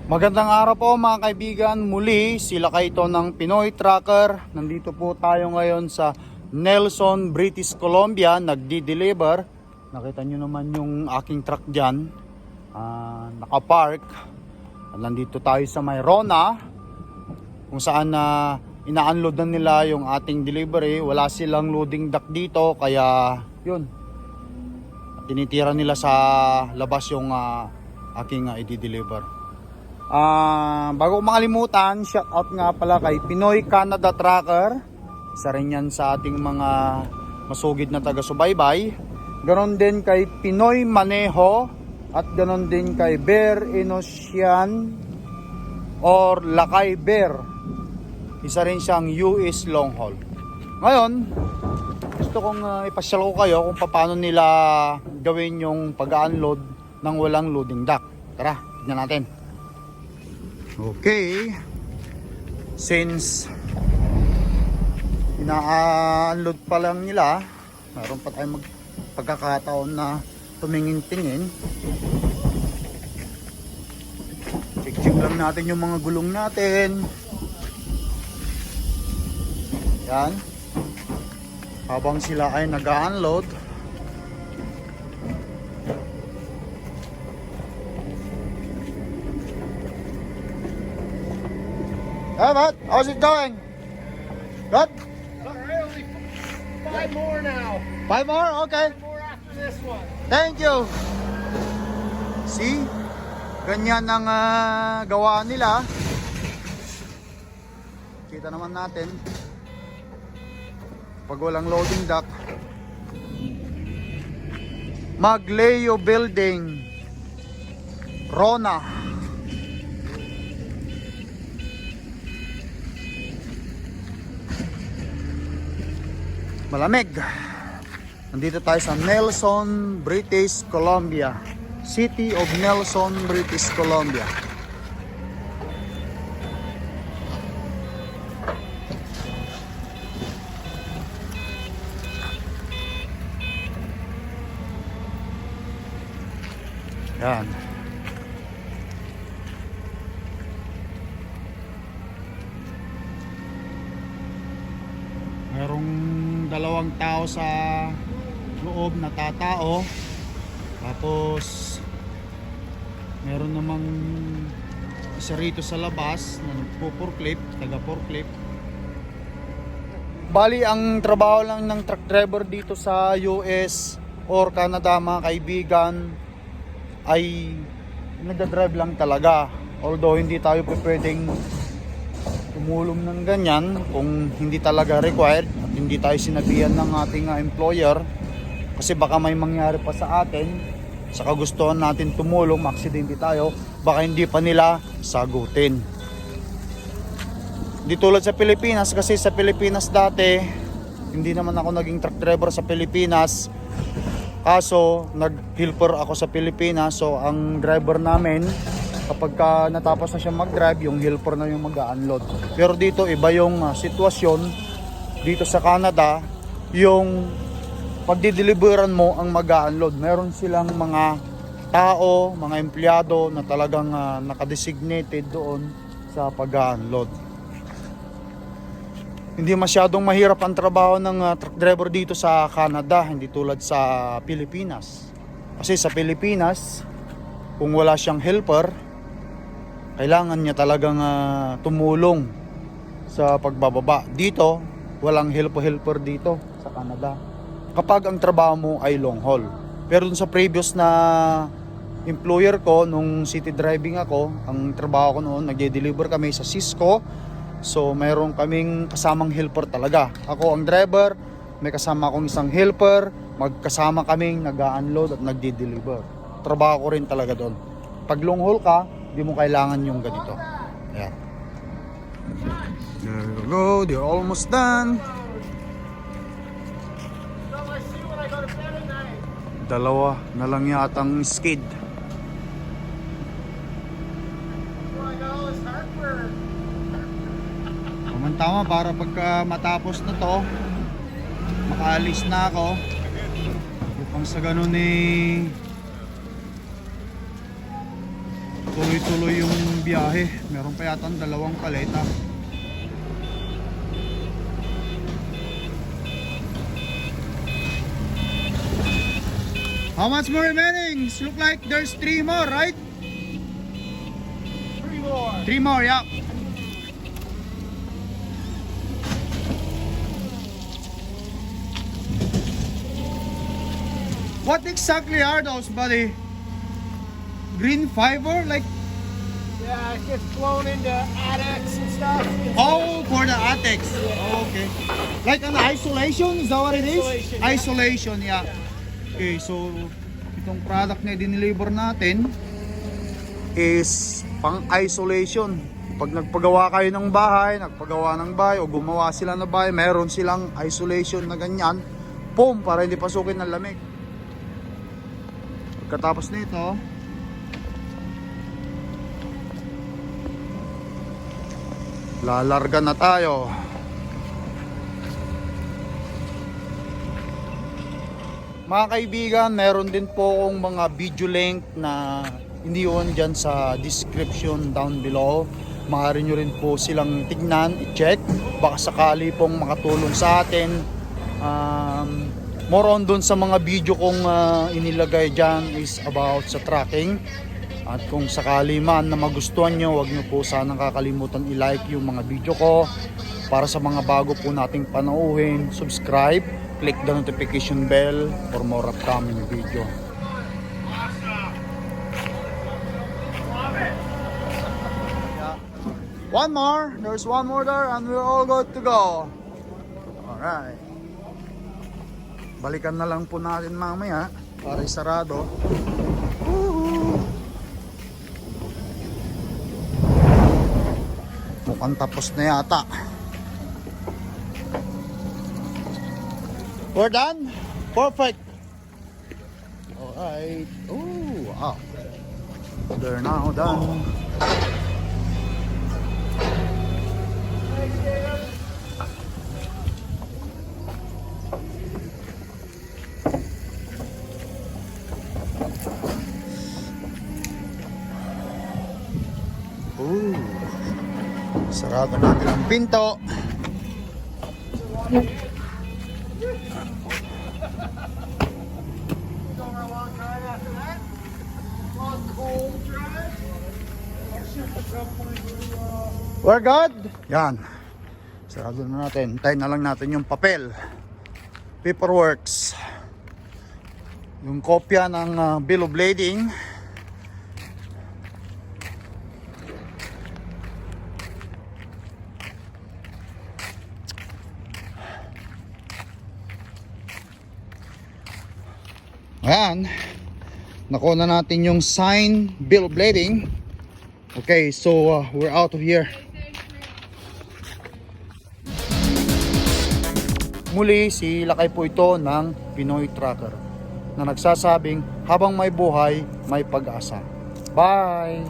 Magandang araw po mga kaibigan. Muli sila kayo ng Pinoy Trucker. Nandito po tayo ngayon sa Nelson, British Columbia. Nagdi-deliver. Nakita nyo naman yung aking truck dyan, nakapark. Nandito tayo sa Mayrona, kung saan ina-unload na nila yung ating delivery. Wala silang loading dock dito, kaya yun, tinitira nila sa labas yung aking i-deliver. Bago ko makalimutan, shout out nga pala kay Pinoy Canada Trucker. Isa rin yan sa ating mga masugid na taga-subaybay. Ganon din kay Pinoy Maneho. At ganon din kay Bear Inosian or Lakay Bear. Isa rin siyang US long haul. Ngayon, gusto kong ipasyal ko kayo kung paano nila gawin yung pag-unload ng walang loading dock. Tara, tignan natin. Okay, since ina-unload pa lang nila, meron pa tayong pagkakataon na tumingin-tingin. Check lang natin yung mga gulong natin. Yan, habang sila ay nag-unload. Hey, Matt, how's it going? Good? Alright, only 5 more now. 5 more? Okay. 5 more after this one. Thank you. See? Ganyan ang gawa nila. Kita naman natin. Pag walang loading dock. Magleo Building, Rona. Malamig. Nandito tayo sa Nelson, British Columbia. City of Nelson, British Columbia. Yan. Merong dalawang tao sa loob na tatao, tapos meron namang isa rito sa labas na nagpo-forklift, taga-forklift. Bali, ang trabaho lang ng truck driver dito sa US or Canada mga kaibigan ay nagdadrive lang talaga. Although hindi tayo pwedeng tumulong ng ganyan kung hindi talaga required at hindi tayo sinabihan ng ating employer, kasi baka may mangyari pa sa atin sa kagustuhan natin tumulong, maaksidente tayo, baka hindi pa nila sagutin. Hindi tulad sa Pilipinas, kasi sa Pilipinas dati hindi naman ako naging truck driver sa Pilipinas, kaso nag-helper ako sa Pilipinas. So ang driver namin, kapag natapos na siya mag-drive, yung helper na yung mag-unload. Pero dito iba yung sitwasyon. Dito sa Canada, yung pagdideliveran mo ang mag-unload. Meron silang mga tao, mga empleyado na talagang nakadesignated doon sa pag-unload. Hindi masyadong mahirap ang trabaho ng truck driver dito sa Canada, hindi tulad sa Pilipinas. Kasi sa Pilipinas, kung wala siyang helper, kailangan niya talagang tumulong sa pagbababa. Dito, walang helper dito sa Canada, kapag ang trabaho mo ay long haul. Pero dun sa previous na employer ko, nung city driving ako, ang trabaho ko noon, nagde-deliver kami sa Cisco. So mayroon kaming kasamang helper talaga. Ako ang driver, may kasama akong isang helper, magkasama kaming nag-unload at nagde-deliver. Trabaho ko rin talaga doon. Pag long haul ka, di mo kailangan yung ganito. Ayan. There we go, they're almost done. Dalawa na lang yatang skid. Tama, para pagka matapos na to, makaalis na ako. Upang sa ganun Tuloy-tuloy yung biyahe. Meron pa yata 2 paleta. How much more remaining? Look like there's 3 more, right? 3 more. 3 more, yeah. What exactly are those, buddy? Green fiber? Like, Yeah, it gets blown into attics and stuff. oh, for the attics. Oh, okay. Like an isolation? Is that what it is? Isolation, yeah. Isolation, yeah. Okay, so itong product na dineliver natin is pang isolation. Pag nagpagawa kayo ng bahay, o gumawa sila ng bahay, meron silang isolation na ganyan. Boom, para hindi pasukin ng lamig. Pagkatapos nito, lalarga na tayo. Mga kaibigan, meron din po akong mga video link na hindi yun dyan sa description down below. Maaari nyo rin po silang tignan, i-check. Baka sakali pong makatulong sa atin. More on dun sa mga video kong inilagay dyan is about sa tracking. At kung sakali man na magustuhan nyo, huwag nyo po sanang kakalimutan i-like yung mga video ko. Para sa mga bago po nating panoorin, subscribe, click the notification bell for more upcoming video. Yeah. One more, there's one more there and we're all good to go. Alright. Balikan na lang po natin mamaya para isarado. Mukhang tapos na yata. We're done? Perfect. Alright. Oh, wow. They're now done. Ooh. Sarado natin ang pinto. We're good? Yan. Sarado na natin. Tayo na lang natin yung papel. Paperworks. Yung kopya ng bill of lading. Ayan. Nakuha na natin yung signed bill of lading. Okay, so we're out of here. Muli, si Lakay po ito ng Pinoy Trucker na nagsasabing habang may buhay, may pag-asa. Bye!